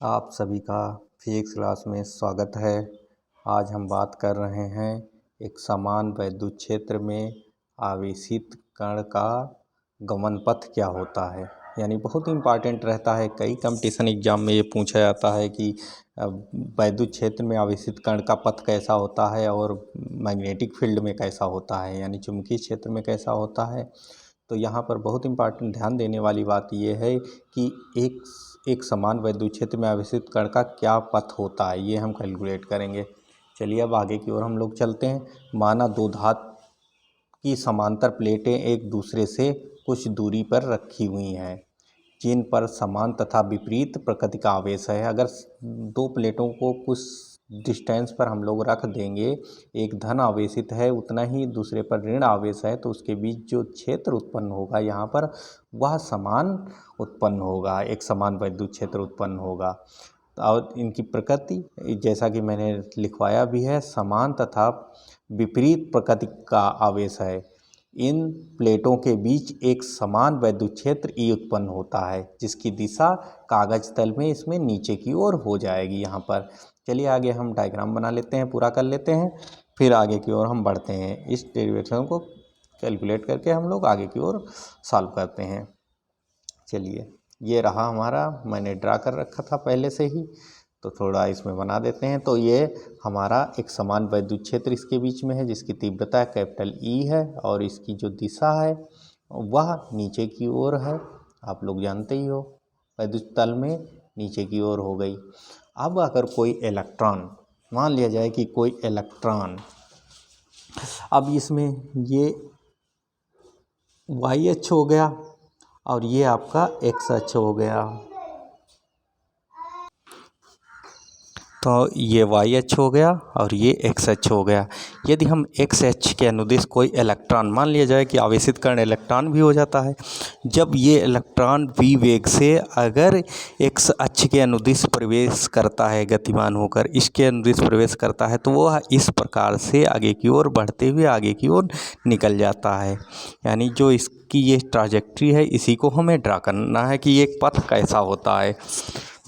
आप सभी का फिजिक्स क्लास में स्वागत है। आज हम बात कर रहे हैं एक समान वैद्युत क्षेत्र में आवेशित कण का गमन पथ क्या होता है। यानी बहुत इम्पॉर्टेंट रहता है, कई कंपटीशन एग्जाम में ये पूछा जाता है कि वैद्युत क्षेत्र में आवेशित कण का पथ कैसा होता है और मैग्नेटिक फील्ड में कैसा होता है, यानी चुंबकीय क्षेत्र में कैसा होता है। तो यहाँ पर बहुत इम्पॉर्टेंट ध्यान देने वाली बात ये है कि एक समान वैद्युत क्षेत्र में आवेशित कण का क्या पथ होता है, ये हम कैलकुलेट करेंगे। चलिए अब आगे की ओर हम लोग चलते हैं। माना दो धातु की समांतर प्लेटें एक दूसरे से कुछ दूरी पर रखी हुई हैं, जिन पर समान तथा विपरीत प्रकृति का आवेश है। अगर दो प्लेटों को कुछ डिस्टेंस पर हम लोग रख देंगे, एक धन आवेशित है उतना ही दूसरे पर ऋण आवेश है, तो उसके बीच जो क्षेत्र उत्पन्न होगा यहाँ पर वह समान उत्पन्न होगा, एक समान वैद्युत क्षेत्र उत्पन्न होगा। और इनकी प्रकृति जैसा कि मैंने लिखवाया भी है, समान तथा विपरीत प्रकृति का आवेश है। इन प्लेटों के बीच एक समान वैद्युत क्षेत्र E उत्पन्न होता है, जिसकी दिशा कागज तल में इसमें नीचे की ओर हो जाएगी यहाँ पर। चलिए आगे हम डायग्राम बना लेते हैं, पूरा कर लेते हैं, फिर आगे की ओर हम बढ़ते हैं। इस डेरिवेशन को कैलकुलेट करके हम लोग आगे की ओर सॉल्व करते हैं। चलिए ये रहा हमारा, मैंने ड्रा कर रखा था पहले से ही, तो थोड़ा इसमें बना देते हैं। तो ये हमारा एक समान वैद्युत क्षेत्र इसके बीच में है, जिसकी तीव्रता कैपिटल E है और इसकी जो दिशा है वह नीचे की ओर है। आप लोग जानते ही हो, वैद्युत तल में नीचे की ओर हो गई। अब अगर कोई इलेक्ट्रॉन, मान लिया जाए कि कोई इलेक्ट्रॉन, अब इसमें ये वाई अक्ष हो गया और ये आपका एक्स अक्ष हो गया। तो ये वाई अक्ष हो गया और ये एक्स अक्ष हो गया। यदि हम एक्स अक्ष के अनुदिश कोई इलेक्ट्रॉन, मान लिया जाए कि आवेशित कण इलेक्ट्रॉन भी हो जाता है, जब ये इलेक्ट्रॉन v वेग से अगर एक्स अक्ष के अनुदिश प्रवेश करता है, गतिमान होकर इसके अनुदिश प्रवेश करता है, तो वह इस प्रकार से आगे की ओर बढ़ते हुए आगे की ओर निकल जाता है। यानी जो इसकी ये ट्राजेक्ट्री है, इसी को हमें ड्रा करना है कि एक पथ कैसा होता है।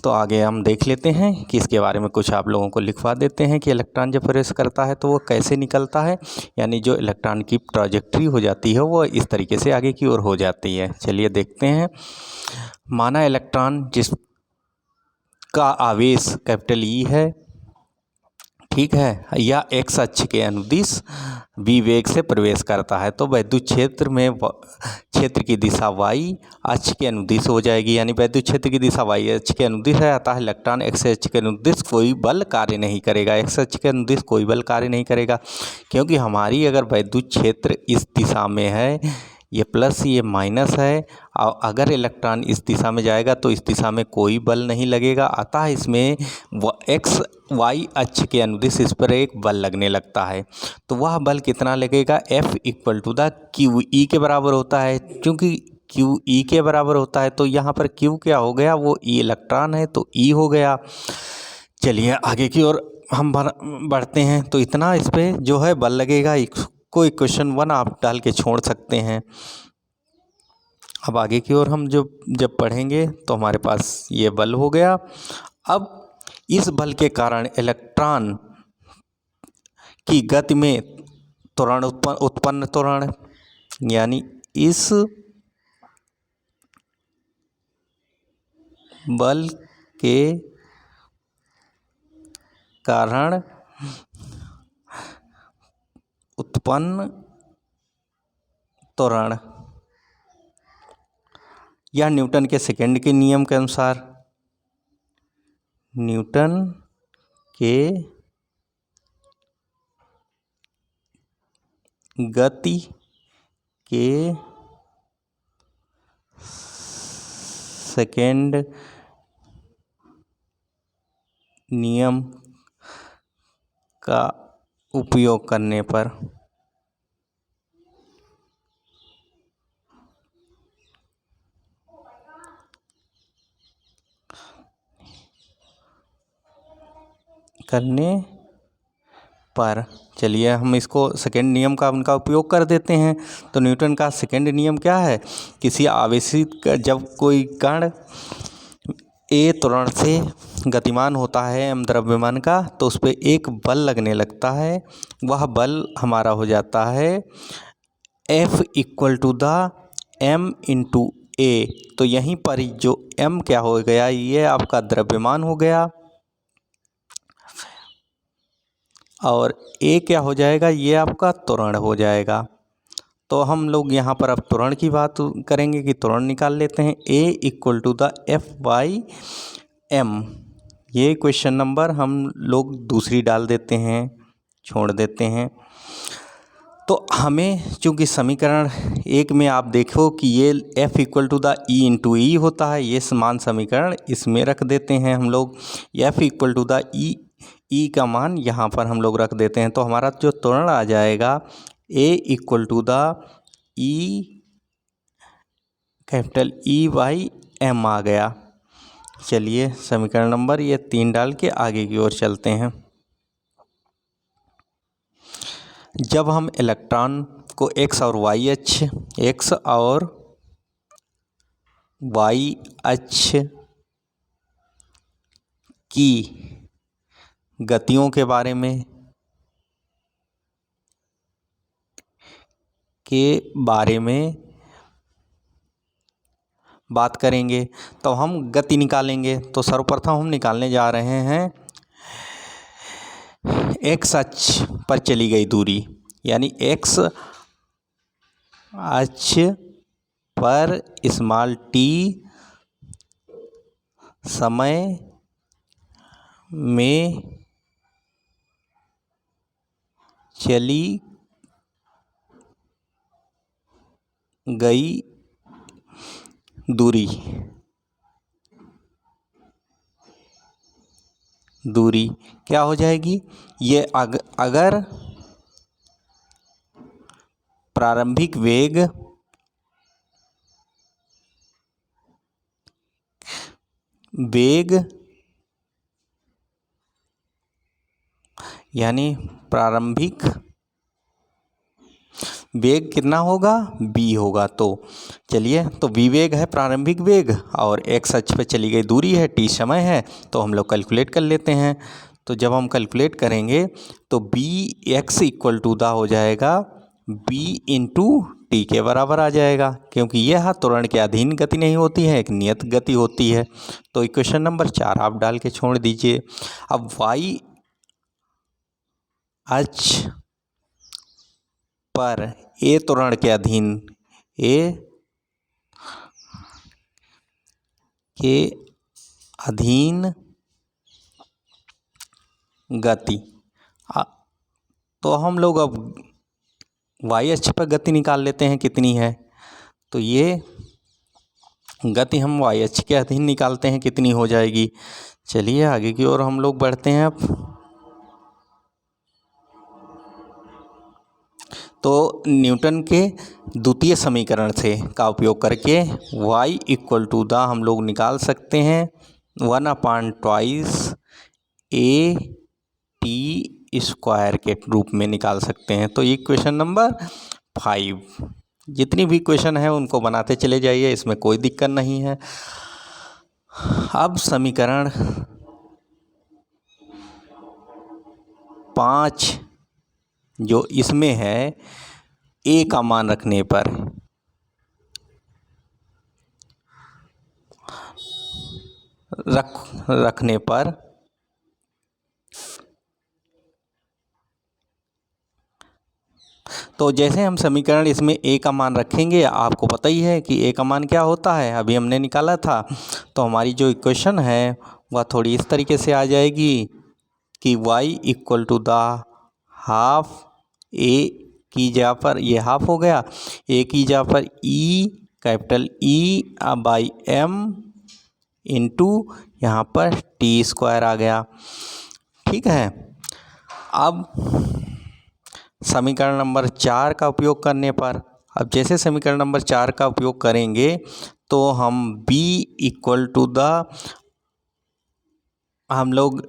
तो आगे हम देख लेते हैं कि इसके बारे में कुछ आप लोगों को लिखवा देते हैं कि इलेक्ट्रॉन जब प्रवेश करता है तो वो कैसे निकलता है। यानी जो इलेक्ट्रॉन की ट्राजेक्ट्री हो जाती है वो इस तरीके से आगे की ओर हो जाती है। चलिए देखते हैं। माना इलेक्ट्रॉन जिसका आवेश कैपिटल E है, ठीक है, या एक्स अक्ष के अनुदिश v वेग से प्रवेश करता है, तो वैद्युत क्षेत्र में क्षेत्र की दिशा y अक्ष के अनुदिश हो जाएगी। यानी वैद्युत क्षेत्र की दिशा y अक्ष के अनुदिश है, अतः इलेक्ट्रॉन एक्स अक्ष के अनुदिश कोई बल कार्य नहीं करेगा, एक्स अक्ष के अनुदिश कोई बल कार्य नहीं करेगा, क्योंकि हमारी अगर वैद्युत क्षेत्र इस दिशा में है, ये प्लस ये माइनस है, और अगर इलेक्ट्रॉन इस दिशा में जाएगा तो इस दिशा में कोई बल नहीं लगेगा, अतः इसमें एक्स वाई अक्ष के अनुदिश इस पर एक बल लगने लगता है। तो वह बल कितना लगेगा, F equal to the Q E के बराबर होता है। क्योंकि क्यू ई के बराबर होता है तो यहाँ पर क्यू क्या हो गया, वो ई इलेक्ट्रॉन है तो ई हो गया। चलिए आगे की ओर हम बढ़ते हैं। तो इतना इस पर जो है बल लगेगा, कोई क्वेश्चन 1 आप डाल के छोड़ सकते हैं। अब आगे की ओर हम जब पढ़ेंगे तो हमारे पास ये बल हो गया। अब इस बल के कारण इलेक्ट्रॉन की गति में त्वरण उत्पन्न त्वरण, यानी इस बल के कारण उत्पन्न त्वरण, या न्यूटन के सेकंड के नियम के अनुसार, न्यूटन के गति के सेकंड नियम का उपयोग करने पर चलिए हम इसको सेकंड नियम का उनका उपयोग कर देते हैं। तो न्यूटन का सेकंड नियम क्या है, किसी आवेशित जब कोई कण ए त्वरण से गतिमान होता है एम द्रव्यमान का, तो उस पर एक बल लगने लगता है। वह बल हमारा हो जाता है F equal to the m into a. तो यहीं पर जो m क्या हो गया, ये आपका द्रव्यमान हो गया, और a क्या हो जाएगा, ये आपका त्वरण हो जाएगा। तो हम लोग यहाँ पर अब त्वरण की बात करेंगे कि त्वरण निकाल लेते हैं। a equal to the F by M. ये क्वेश्चन नंबर हम लोग दूसरी डाल देते हैं, छोड़ देते हैं। तो हमें चूँकि समीकरण एक में आप देखो कि ये f equal to the e into e होता है, ये समान समीकरण इसमें रख देते हैं हम लोग। f इक्वल टू द ई का मान यहाँ पर हम लोग रख देते हैं। तो हमारा जो त्वरण आ जाएगा a equal to the e capital E by m आ गया। चलिए समीकरण नंबर ये 3 डाल के आगे की ओर चलते हैं। जब हम इलेक्ट्रॉन को x और y अक्ष की गतियों के बारे में बात करेंगे, तो हम गति निकालेंगे। तो सर्वप्रथम हम निकालने जा रहे हैं x अक्ष पर चली गई दूरी, यानी x अक्ष पर स्मॉल t समय में चली गई दूरी क्या हो जाएगी, ये अगर प्रारंभिक वेग यानी प्रारंभिक वेग कितना होगा, v होगा। तो चलिए, तो v वेग है प्रारंभिक वेग, और x अक्ष पे चली गई दूरी है, t समय है। तो हम लोग कैलकुलेट कर लेते हैं। तो जब हम कैलकुलेट करेंगे तो b x equal to the हो जाएगा b इंटू टी के बराबर आ जाएगा, क्योंकि यह त्वरण के अधीन गति नहीं होती है, एक नियत गति होती है। तो इक्वेशन नंबर 4 आप डाल के छोड़ दीजिए। अब y अक्ष पर ए त्वरण के अधीन गति, तो हम लोग अब y अक्ष पर गति निकाल लेते हैं कितनी है। तो ये गति हम y अक्ष के अधीन निकालते हैं कितनी हो जाएगी। चलिए आगे की ओर हम लोग बढ़ते हैं अब। तो न्यूटन के द्वितीय समीकरण से का उपयोग करके y इक्वल टू द हम लोग निकाल सकते हैं 1/2 a t स्क्वायर के रूप में निकाल सकते हैं। तो ये क्वेश्चन नंबर 5, जितनी भी क्वेश्चन है उनको बनाते चले जाइए, इसमें कोई दिक्कत नहीं है। अब समीकरण 5 जो इसमें है, a का मान रखने पर तो जैसे हम समीकरण इसमें a का मान रखेंगे, आपको पता ही है कि a का मान क्या होता है, अभी हमने निकाला था। तो हमारी जो इक्वेशन है वह थोड़ी इस तरीके से आ जाएगी कि y equal to the half a की जगह पर ये हाफ हो गया, a की जगह पर e capital E by m into यहाँ पर t स्क्वायर आ गया। ठीक है। अब समीकरण नंबर 4 का उपयोग करने पर, अब जैसे समीकरण नंबर 4 का उपयोग करेंगे तो हम b इक्वल टू द हम लोग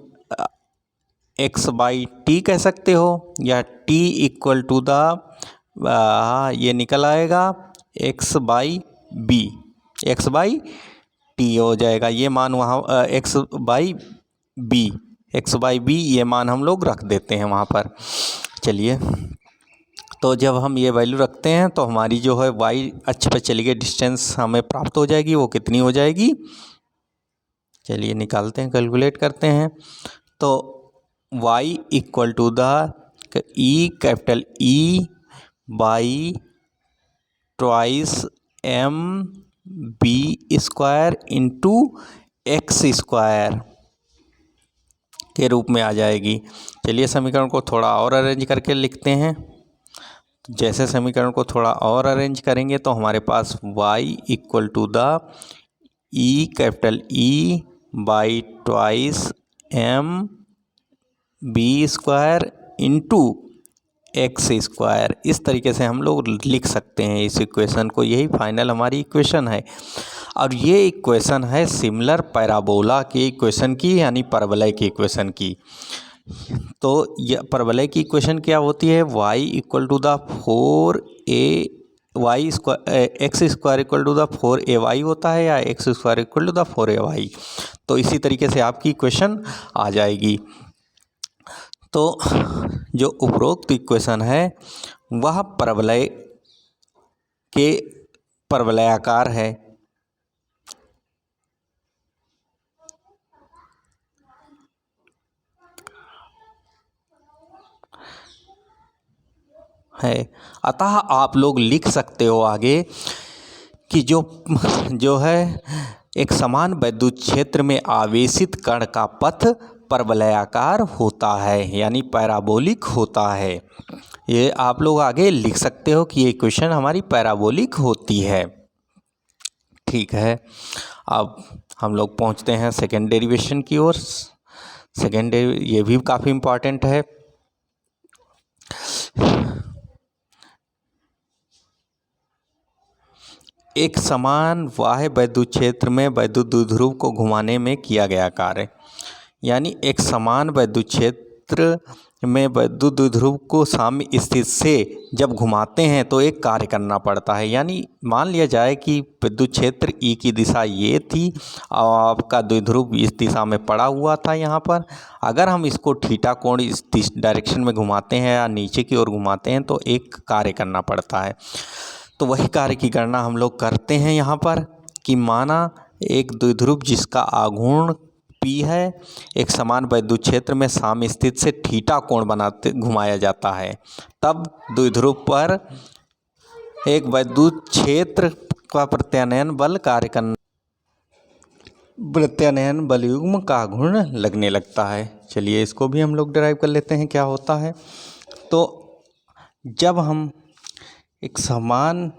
x बाई टी कह सकते हो, या t इक्वल टू द ये निकल आएगा x बाई टी हो जाएगा। ये मान वहाँ एक्स बाई बी ये मान हम लोग रख देते हैं वहाँ पर। चलिए, तो जब हम ये वैल्यू रखते हैं तो हमारी जो है वाई अक्ष पर चली गई डिस्टेंस हमें प्राप्त हो जाएगी। वो कितनी हो जाएगी, चलिए निकालते हैं, कैलकुलेट करते हैं। तो y equal to the capital E by twice M B square into X square के रूप में आ जाएगी। चलिए समीकरण को थोड़ा और अरेंज करके लिखते हैं। जैसे समीकरण को थोड़ा और अरेंज करेंगे तो हमारे पास y equal to the capital E by twice M B square into X square, इस तरीके से हम लोग लिख सकते हैं इस इक्वेशन को। यही फाइनल हमारी इक्वेशन है। और ये इक्वेशन है सिमिलर पैराबोला की इक्वेशन की, यानी परवलय की इक्वेशन की। तो ये परवलय की इक्वेशन क्या होती है, y equal to the 4a square X square equal to the 4ay होता है, या X square equal to the 4ay। तो इसी तरीके से आपकी इक्वेशन आ जाएगी। तो जो उपरोक्त इक्वेशन है वह परवलय के परवलयाकार है। अतः आप लोग लिख सकते हो आगे कि जो है एक समान वैद्युत क्षेत्र में आवेशित कण का पथ परवलयाकार होता है, यानी पैराबोलिक होता है। ये आप लोग आगे लिख सकते हो कि ये इक्वेशन हमारी पैराबोलिक होती है। ठीक है, अब हम लोग पहुंचते हैं सेकेंड डेरिवेशन की ओर। सेकेंड ये भी काफ़ी इम्पॉर्टेंट है। एक समान बाह्य वैद्युत क्षेत्र में वैद्युत द्विध्रुव को घुमाने में किया गया कार्य, यानी एक समान वैद्युत क्षेत्र में वैद्युत द्विध्रुव को साम्य स्थिति से जब घुमाते हैं तो एक कार्य करना पड़ता है। यानी मान लिया जाए कि विद्युत क्षेत्र E की दिशा ये थी और आपका द्विध्रुव इस दिशा में पड़ा हुआ था यहाँ पर। अगर हम इसको थीटा कोण इस डायरेक्शन में घुमाते हैं या नीचे की ओर घुमाते हैं तो एक कार्य करना पड़ता है। तो वही कार्य की गणना हम लोग करते हैं यहाँ पर कि माना एक द्विध्रुव जिसका आघूर्ण P है, एक समान वैद्युत क्षेत्र में साम्य स्थिति से थीटा कोण बनाते घुमाया जाता है, तब द्विध्रुव पर एक वैद्युत क्षेत्र का प्रत्यानयन बल कार्य करना, प्रत्यानयन बलयुग्म का आघूर्ण लगने लगता है। चलिए इसको भी हम लोग डिराइव कर लेते हैं क्या होता है। तो जब हम एक समान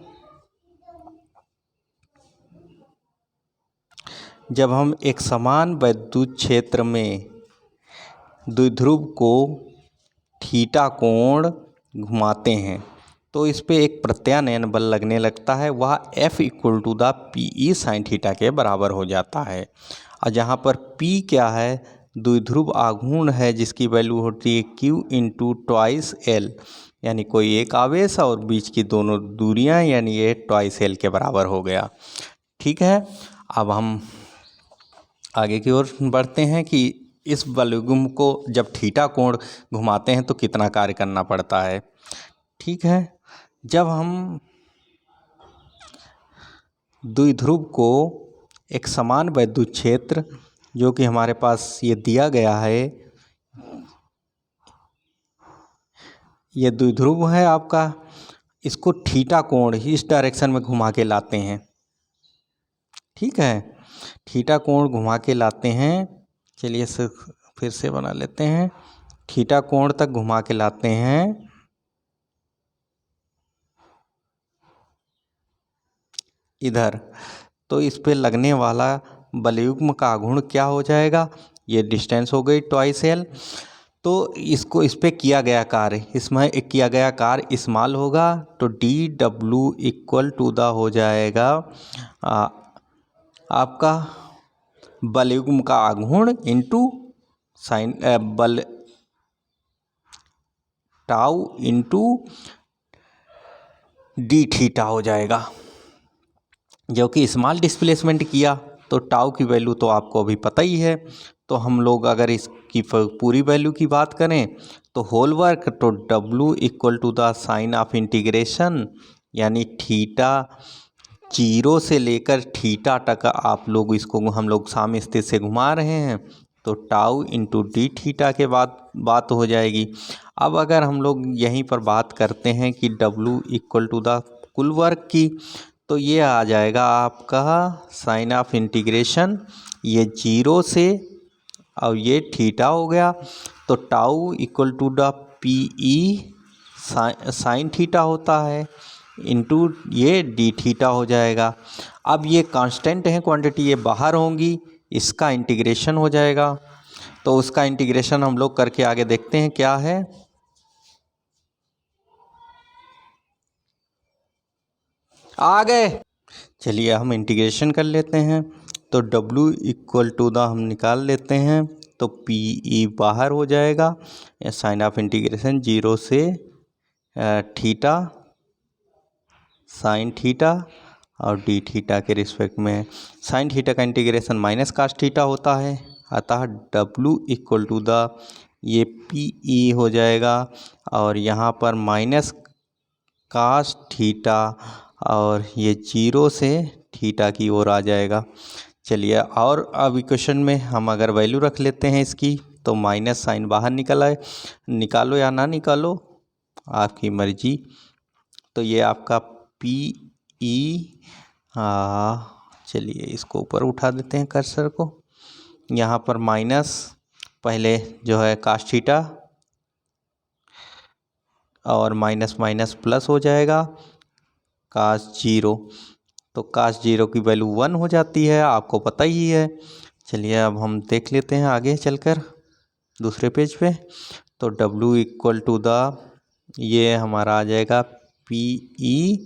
वैद्युत क्षेत्र में द्विध्रुव को थीटा कोण घुमाते हैं तो इस पे एक प्रत्यानयन बल लगने लगता है। वह F equal to the PE sine theta के बराबर हो जाता है। और जहाँ पर P क्या है, द्विध्रुव आघूर्ण है जिसकी वैल्यू होती है Q इंटू ट्वाइस L, यानी कोई एक आवेश और बीच की दोनों दूरियां, यानी ये ट्वाइस L के बराबर हो गया। ठीक है, अब हम आगे की ओर बढ़ते हैं कि इस बलयुग्म को जब थीटा कोण घुमाते हैं तो कितना कार्य करना पड़ता है। ठीक है, जब हम द्विध्रुव को एक समान वैद्युत क्षेत्र जो कि हमारे पास ये दिया गया है, ये द्विध्रुव है आपका, इसको थीटा कोण इस डायरेक्शन में घुमा के लाते हैं। ठीक है, थीटा कोण घुमा के लाते हैं। चलिए फिर से बना लेते हैं। थीटा कोण तक घुमा के लाते हैं इधर, तो इस पे लगने वाला बलयुग्म का आघूर्ण क्या हो जाएगा, ये डिस्टेंस हो गई ट्वाइस L। तो इसको इस पे किया गया कार्य, इसमें किया गया कार्य स्मॉल होगा तो DW इक्वल टू द हो जाएगा आपका बलयुग्म का आघूर्ण इंटू साइन बल टाउ इंटू डी थीटा हो जाएगा, जो कि स्मॉल डिस्प्लेसमेंट किया तो टाउ की वैल्यू तो आपको अभी पता ही है। तो हम लोग अगर इसकी पूरी वैल्यू की बात करें तो होल वर्क, तो W equal to the sine of integration, यानी थीटा 0 से लेकर थीटा तक आप लोग इसको हम लोग साम्य स्थिति से घुमा रहे हैं, तो टाउ इंटू डी थीटा के बाद बात हो जाएगी। अब अगर हम लोग यहीं पर बात करते हैं कि W इक्वल टू द कुल वर्क की, तो ये आ जाएगा आपका साइन ऑफ इंटीग्रेशन, ये 0 से और ये थीटा हो गया, तो tau equal to the PE sine theta होता है इंटू ये डी थीटा हो जाएगा। अब ये कांस्टेंट है क्वांटिटी, ये बाहर होंगी, इसका इंटीग्रेशन हो जाएगा। तो उसका इंटीग्रेशन हम लोग करके आगे देखते हैं क्या है। आ गए, चलिए हम इंटीग्रेशन कर लेते हैं। तो W इक्वल टू द हम निकाल लेते हैं, तो PE बाहर हो जाएगा, साइन ऑफ इंटीग्रेशन 0 से थीटा साइन थीटा और डी थीटा के रिस्पेक्ट में। साइन थीटा का इंटीग्रेशन माइनस कास थीटा होता है, अतः W इक्वल टू द ये PE हो जाएगा और यहाँ पर माइनस कास थीटा और ये 0 से थीटा की ओर आ जाएगा। चलिए, और अब इक्वेशन में हम अगर वैल्यू रख लेते हैं इसकी, तो माइनस साइन बाहर निकल आए, निकालो या ना निकालो आपकी मर्जी। तो ये आपका PE, चलिए इसको ऊपर उठा देते हैं कर्सर को, यहाँ पर माइनस पहले जो है कास थीटा और माइनस माइनस प्लस हो जाएगा कास 0, तो कास 0 की वैल्यू 1 हो जाती है, आपको पता ही है। चलिए अब हम देख लेते हैं आगे चलकर दूसरे पेज पे। तो W इक्वल टू द ये हमारा आ जाएगा PE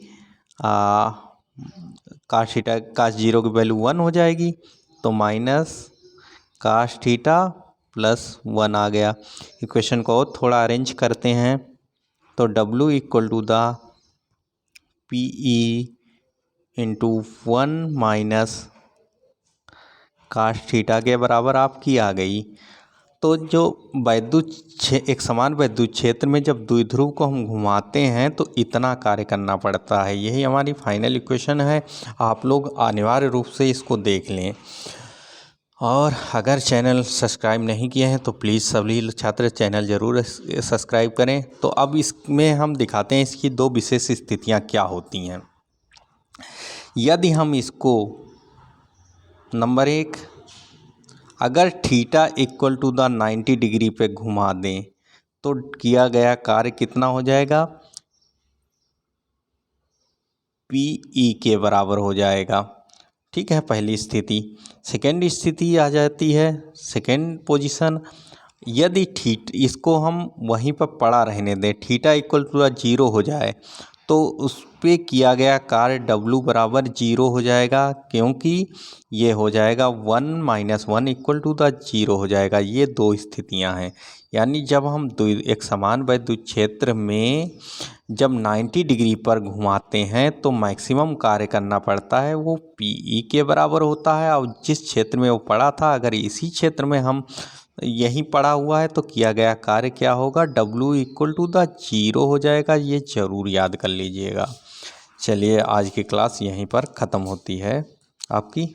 कास थीटा, कास 0 की वैल्यू 1 हो जाएगी, तो माइनस कास थीटा प्लस 1 आ गया। इक्वेशन को और थोड़ा अरेंज करते हैं, तो W equal to the PE into 1 minus cos theta के बराबर आपकी आ गई। तो जो वैद्युत एक समान वैद्युत क्षेत्र में जब द्विध्रुव को हम घुमाते हैं तो इतना कार्य करना पड़ता है। यही हमारी फाइनल इक्वेशन है, आप लोग अनिवार्य रूप से इसको देख लें। और अगर चैनल सब्सक्राइब नहीं किए हैं तो प्लीज़ सभी छात्र चैनल ज़रूर सब्सक्राइब करें। तो अब इसमें हम दिखाते हैं इसकी दो विशेष स्थितियाँ क्या होती हैं। यदि हम इसको नंबर 1, अगर theta equal to the 90 degree पे घुमा दें तो किया गया कार्य कितना हो जाएगा, PE के बराबर हो जाएगा। ठीक है, पहली स्थिति। सेकेंड स्थिति आ जाती है, सेकेंड पोजीशन, यदि इसको हम वहीं पर पड़ा रहने दें, थीटा इक्वल टू 0 हो जाए तो उस पे किया गया कार्य W बराबर 0 हो जाएगा, क्योंकि ये हो जाएगा 1 माइनस 1 इक्वल टू द 0 हो जाएगा। ये दो स्थितियां हैं, यानी जब हम एक समान वैद्युत क्षेत्र में जब 90 डिग्री पर घुमाते हैं तो मैक्सिमम कार्य करना पड़ता है, वो PE के बराबर होता है। और जिस क्षेत्र में वो पड़ा था, अगर इसी क्षेत्र में हम यहीं पड़ा हुआ है तो किया गया कार्य क्या होगा, W इक्वल टू द 0 हो जाएगा। ये ज़रूर याद कर लीजिएगा। चलिए आज की क्लास यहीं पर ख़त्म होती है आपकी।